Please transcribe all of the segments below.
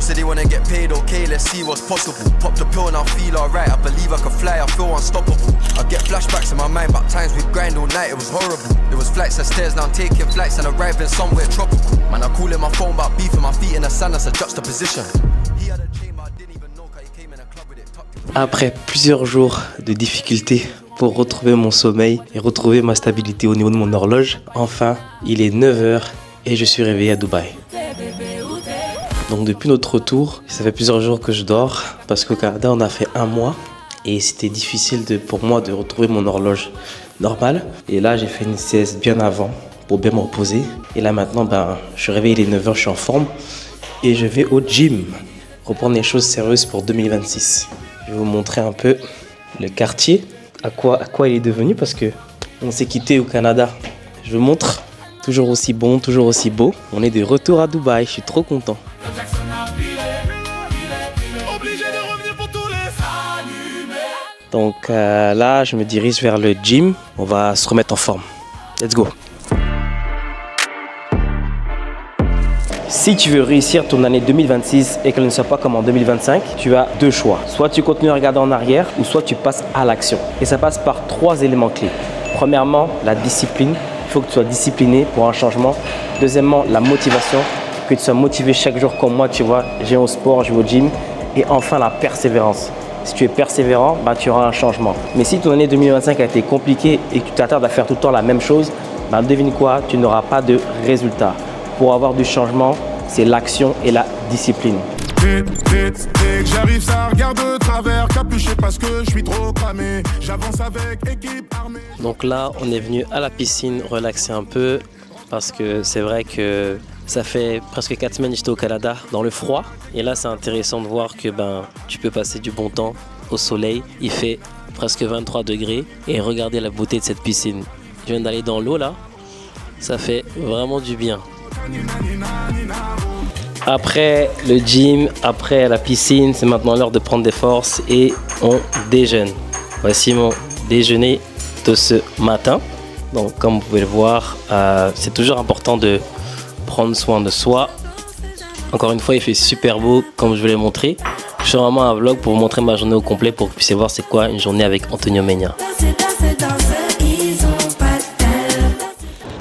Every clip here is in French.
So they wanna get paid, okay, let's see what's possible. Pop the pill and I feel alright, I believe I can fly, I feel unstoppable. I get flashbacks in my mind, but times we grind all night, it was horrible. There was flights and stairs, now I'm taking flights and arriving somewhere tropical. Man, I call in my phone, but beefing my feet in the sand, that's a juxtaposition. He had a chain, but I didn't even know, cause he came in a club with it tucked in. Après plusieurs jours de difficultés pour retrouver mon sommeil et retrouver ma stabilité au niveau de mon horloge, enfin, il est 9h et je suis réveillé à Dubaï. Donc depuis notre retour, ça fait plusieurs jours que je dors parce qu'au Canada, on a fait 1 mois et c'était difficile pour moi de retrouver mon horloge normale. Et là, j'ai fait une sieste bien avant pour bien me reposer. Et là maintenant, je suis réveillé, il est 9h, je suis en forme et je vais au gym. Reprendre les choses sérieuses pour 2026. Je vais vous montrer un peu le quartier, à quoi il est devenu parce que on s'est quitté au Canada. Je vous montre, toujours aussi bon, toujours aussi beau. On est de retour à Dubaï, je suis trop content. Donc là, je me dirige vers le gym. On va se remettre en forme. Let's go. Si tu veux réussir ton année 2026 et qu'elle ne soit pas comme en 2025, tu as 2 choix. Soit tu continues à regarder en arrière ou soit tu passes à l'action. Et ça passe par 3 éléments clés. Premièrement, la discipline. Il faut que tu sois discipliné pour un changement. Deuxièmement, la motivation. Que tu sois motivé chaque jour comme moi, tu vois, j'ai au sport, je vais au gym. Et enfin, la persévérance. Si tu es persévérant, tu auras un changement. Mais si ton année 2025 a été compliquée et que tu t'attardes à faire tout le temps la même chose, devine quoi, tu n'auras pas de résultat. Pour avoir du changement, c'est l'action et la discipline. J'arrive, ça regarde de travers, capuché parce que je suis trop cramé. J'avance avec équipe armée. Donc là, on est venu à la piscine relaxer un peu parce que c'est vrai que ça fait presque 4 semaines que j'étais au Canada dans le froid. Et là, c'est intéressant de voir que tu peux passer du bon temps au soleil. Il fait presque 23 degrés et regardez la beauté de cette piscine. Je viens d'aller dans l'eau là, ça fait vraiment du bien. Après le gym, après la piscine, c'est maintenant l'heure de prendre des forces et on déjeune. Voici mon déjeuner de ce matin. Donc comme vous pouvez le voir, c'est toujours important de prendre soin de soi. Encore une fois, il fait super beau comme je vous l'ai montré. Je fais vraiment un vlog pour vous montrer ma journée au complet pour que vous puissiez voir c'est quoi une journée avec Antonio Mena.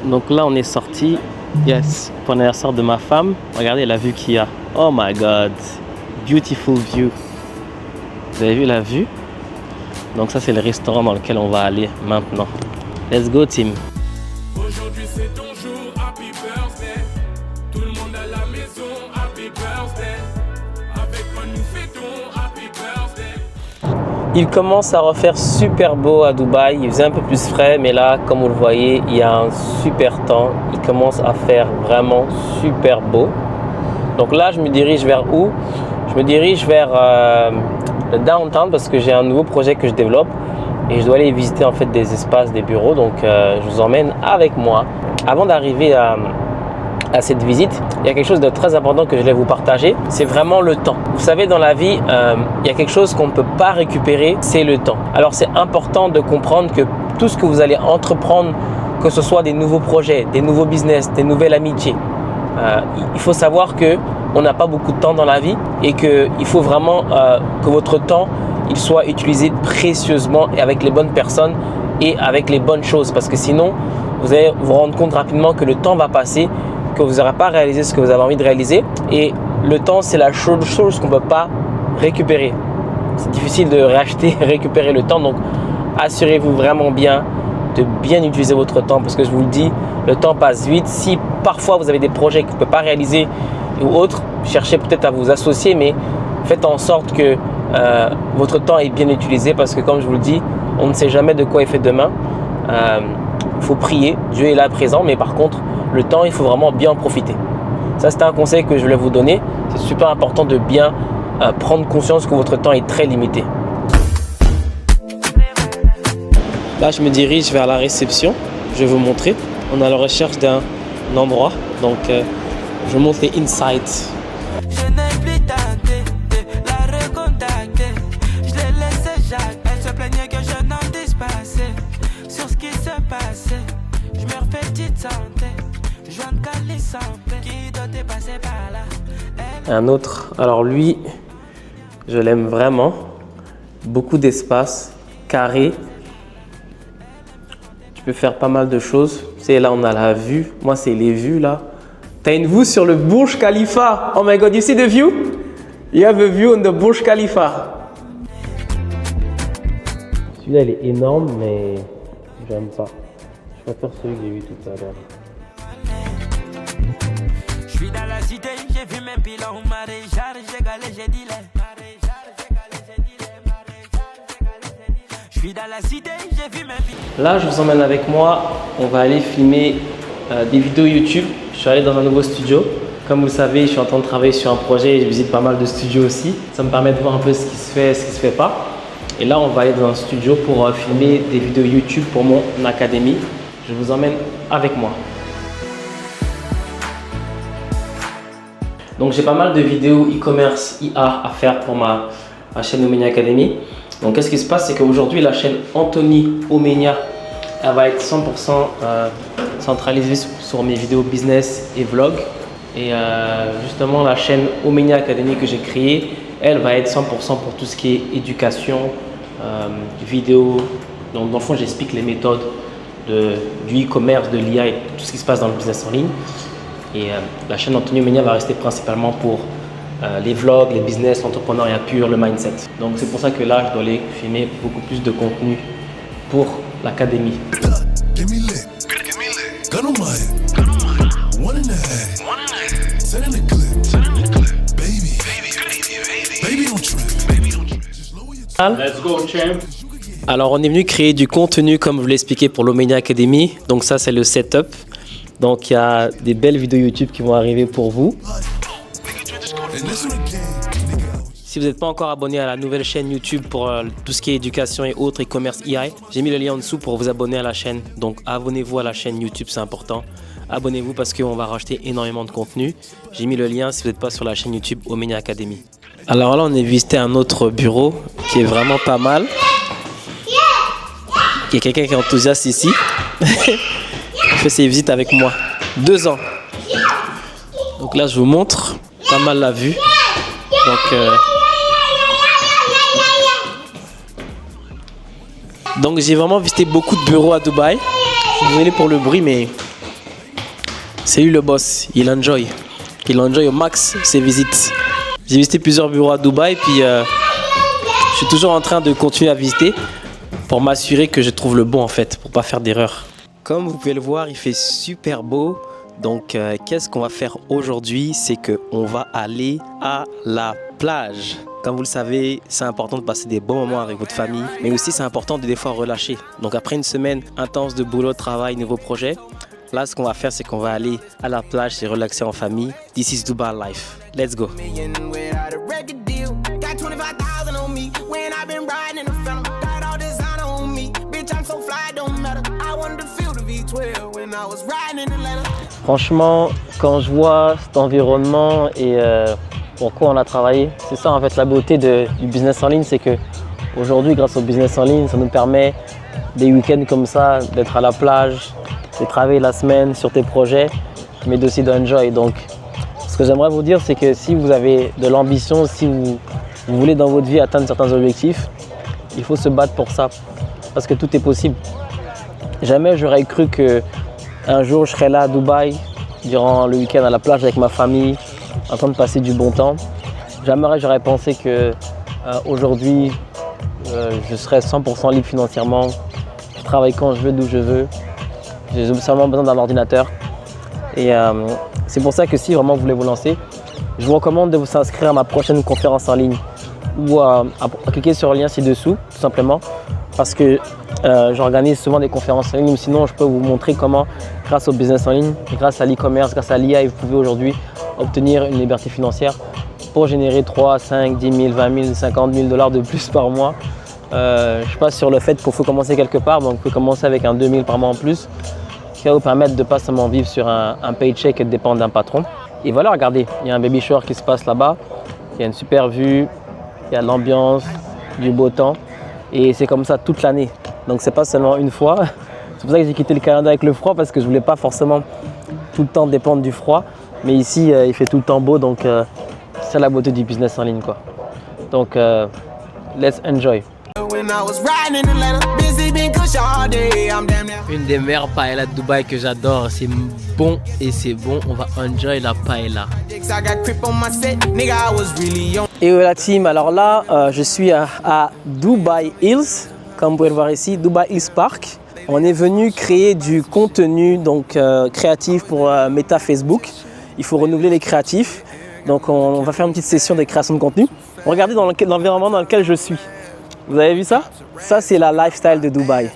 Donc là on est sorti, yes, pour l'anniversaire de ma femme. Regardez la vue qu'il y a. Oh my god, beautiful view. Vous avez vu la vue? Donc ça c'est le restaurant dans lequel on va aller maintenant. Let's go team. Aujourd'hui c'est ton jour, happy birthday. Tout le monde à la maison, happy birthday. Avec moi nous fêtons, happy birthday. Il commence à refaire super beau à Dubaï. Il faisait un peu plus frais, mais là, comme vous le voyez, il y a un super temps. Il commence à faire vraiment super beau. Donc là, je me dirige vers où? Je me dirige vers le downtown parce que j'ai un nouveau projet que je développe. Et je dois aller visiter en fait des espaces, des bureaux, donc je vous emmène avec moi. Avant d'arriver à cette visite, il y a quelque chose de très important que je vais vous partager, c'est vraiment le temps. Vous savez, dans la vie, il y a quelque chose qu'on ne peut pas récupérer, c'est le temps. Alors c'est important de comprendre que tout ce que vous allez entreprendre, que ce soit des nouveaux projets, des nouveaux business, des nouvelles amitiés, il faut savoir qu'on n'a pas beaucoup de temps dans la vie et qu'il faut vraiment que votre temps il soit utilisé précieusement et avec les bonnes personnes et avec les bonnes choses. Parce que sinon, vous allez vous rendre compte rapidement que le temps va passer, que vous n'aurez pas réalisé ce que vous avez envie de réaliser. Et le temps, c'est la chose qu'on ne peut pas récupérer. C'est difficile de racheter et récupérer le temps. Donc, assurez-vous vraiment bien de bien utiliser votre temps. Parce que je vous le dis, le temps passe vite. Si parfois vous avez des projets que vous ne pouvez pas réaliser ou autres, cherchez peut-être à vous associer, mais faites en sorte que votre temps est bien utilisé parce que comme je vous le dis, on ne sait jamais de quoi est fait demain. Il faut prier, Dieu est là présent, mais par contre, le temps, il faut vraiment bien en profiter. Ça, c'est un conseil que je voulais vous donner. C'est super important de bien prendre conscience que votre temps est très limité. Là, je me dirige vers la réception. Je vais vous montrer. On est à la recherche d'un endroit. Donc, je vous montre les insights. Un autre, alors lui, je l'aime vraiment. Beaucoup d'espace, carré. Tu peux faire pas mal de choses. Tu sais, là, on a la vue. Moi, c'est les vues, là. Tu as une vue sur le Burj Khalifa. Oh my God, you see the view? You have a view on the Burj Khalifa. Celui-là, il est énorme, mais j'aime pas. Je préfère celui que j'ai vu tout à l'heure. Je suis dans la cité, j'ai vu mes pilons, maréchal, j'ai galé, j'ai dit les. Je suis dans la cité, j'ai vu mes pilons. Là, je vous emmène avec moi. On va aller filmer des vidéos YouTube. Je suis allé dans un nouveau studio. Comme vous le savez, je suis en train de travailler sur un projet et je visite pas mal de studios aussi. Ça me permet de voir un peu ce qui se fait, ce qui se fait pas. Et là, on va aller dans un studio pour filmer des vidéos YouTube pour mon académie. Je vous emmène avec moi. Donc, j'ai pas mal de vidéos e-commerce IA à faire pour ma chaîne Omenia Academy. Donc, qu'est-ce qui se passe? C'est qu'aujourd'hui, la chaîne Anthony Omenia, elle va être 100% centralisée sur mes vidéos business et vlog. Et justement, la chaîne Omenia Academy que j'ai créée, elle va être 100% pour tout ce qui est éducation, vidéo. Donc, dans le fond, j'explique les méthodes du e-commerce, de l'IA et tout ce qui se passe dans le business en ligne. Et la chaîne Anthony Omenia va rester principalement pour les vlogs, les business, l'entrepreneuriat pur, le mindset. Donc, c'est pour ça que là, je dois aller filmer beaucoup plus de contenu pour l'académie. Let's go, champ. Alors, on est venu créer du contenu comme je vous l'ai expliqué pour l'Omenia Academy. Donc ça, c'est le setup. Donc il y a des belles vidéos YouTube qui vont arriver pour vous. Si vous n'êtes pas encore abonné à la nouvelle chaîne YouTube pour tout ce qui est éducation et autres e-commerce AI, j'ai mis le lien en dessous pour vous abonner à la chaîne. Donc abonnez-vous à la chaîne YouTube, c'est important. Abonnez-vous parce qu'on va rajouter énormément de contenu. J'ai mis le lien si vous n'êtes pas sur la chaîne YouTube Omenia Academy. Alors là, on est visité un autre bureau qui est vraiment pas mal. Il y a quelqu'un qui est enthousiaste ici. Il fait ses visites avec moi. 2 ans. Donc là, je vous montre pas mal la vue. Donc j'ai vraiment visité beaucoup de bureaux à Dubaï. Je suis désolé pour le bruit, mais c'est lui le boss. Il enjoy au max ses visites. J'ai visité plusieurs bureaux à Dubaï, puis je suis toujours en train de continuer à visiter pour m'assurer que je trouve le bon en fait, pour pas faire d'erreur. Comme vous pouvez le voir, il fait super beau. Donc, qu'est-ce qu'on va faire aujourd'hui? C'est qu'on va aller à la plage. Comme vous le savez, c'est important de passer des bons moments avec votre famille, mais aussi c'est important de des fois relâcher. Donc, après une semaine intense de boulot, de travail, nouveau projet, là, ce qu'on va faire, c'est qu'on va aller à la plage et relaxer en famille. This is Dubai life. Let's go. Franchement, quand je vois cet environnement et pourquoi on a travaillé, c'est ça en fait la beauté du business en ligne, c'est que aujourd'hui, grâce au business en ligne, ça nous permet des week-ends comme ça, d'être à la plage, de travailler la semaine sur tes projets, mais aussi d'enjoy. Donc, ce que j'aimerais vous dire, c'est que si vous avez de l'ambition, si vous voulez dans votre vie atteindre certains objectifs, il faut se battre pour ça, parce que tout est possible. Jamais j'aurais cru qu'un jour je serais là à Dubaï, durant le week-end à la plage avec ma famille, en train de passer du bon temps. Jamais j'aurais pensé qu'aujourd'hui, je serais 100% libre financièrement. Je travaille quand je veux, d'où je veux. J'ai seulement besoin d'un ordinateur. Et c'est pour ça que si vraiment vous voulez vous lancer, je vous recommande de vous inscrire à ma prochaine conférence en ligne ou à cliquer sur le lien ci-dessous, tout simplement. Parce que j'organise souvent des conférences en ligne, ou sinon je peux vous montrer comment, grâce au business en ligne, grâce à l'e-commerce, grâce à l'IA, vous pouvez aujourd'hui obtenir une liberté financière pour générer 3, 5, 10 000, 20 000, 50 000 $ de plus par mois. Je passe sur le fait qu'il faut commencer quelque part, donc vous pouvez commencer avec un 2 000 par mois en plus, qui va vous permettre de pas seulement vivre sur un paycheck et de dépendre d'un patron. Et voilà, regardez, il y a un baby shower qui se passe là-bas, il y a une super vue, il y a de l'ambiance, du beau temps. Et c'est comme ça toute l'année. Donc c'est pas seulement une fois. C'est pour ça que j'ai quitté le Canada avec le froid, parce que je voulais pas forcément tout le temps dépendre du froid. Mais ici, il fait tout le temps beau, donc c'est la beauté du business en ligne, quoi. Donc, let's enjoy. Une des meilleures paellas de Dubaï que j'adore, c'est bon et c'est bon, on va enjoy la paella. Et la team, alors là, je suis à Dubai Hills, comme vous pouvez le voir ici, Dubai Hills Park. On est venu créer du contenu donc, créatif pour Meta Facebook. Il faut renouveler les créatifs, donc on va faire une petite session de création de contenu. Regardez dans l'environnement dans lequel je suis. Vous avez vu ça? Ça, c'est la lifestyle de Dubaï.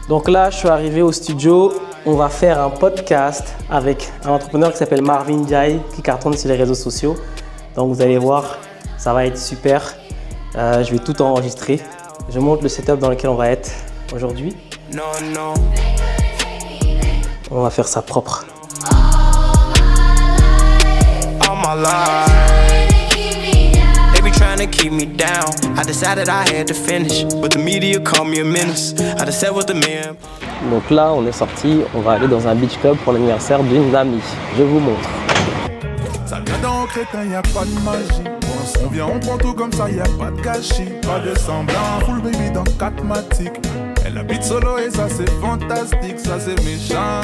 Donc là, je suis arrivé au studio. On va faire un podcast avec un entrepreneur qui s'appelle Marvin Jai, qui cartonne sur les réseaux sociaux. Donc vous allez voir, ça va être super. Je vais tout enregistrer. Je montre le setup dans lequel on va être aujourd'hui. On va faire ça propre. Trying to keep me down. I decided I had to finish, but the media called me a menace. I just said what the man. Donc là, on est sorti, on va aller dans un beach club pour l'anniversaire d'une amie. Je vous montre. Ça vient dans crétin, y a pas de magie. On vient, on prend tout comme ça, y a pas de gâchis. Pas de semblant, full baby dans 4 matiques. Elle habite solo et ça c'est fantastique, ça c'est méchant.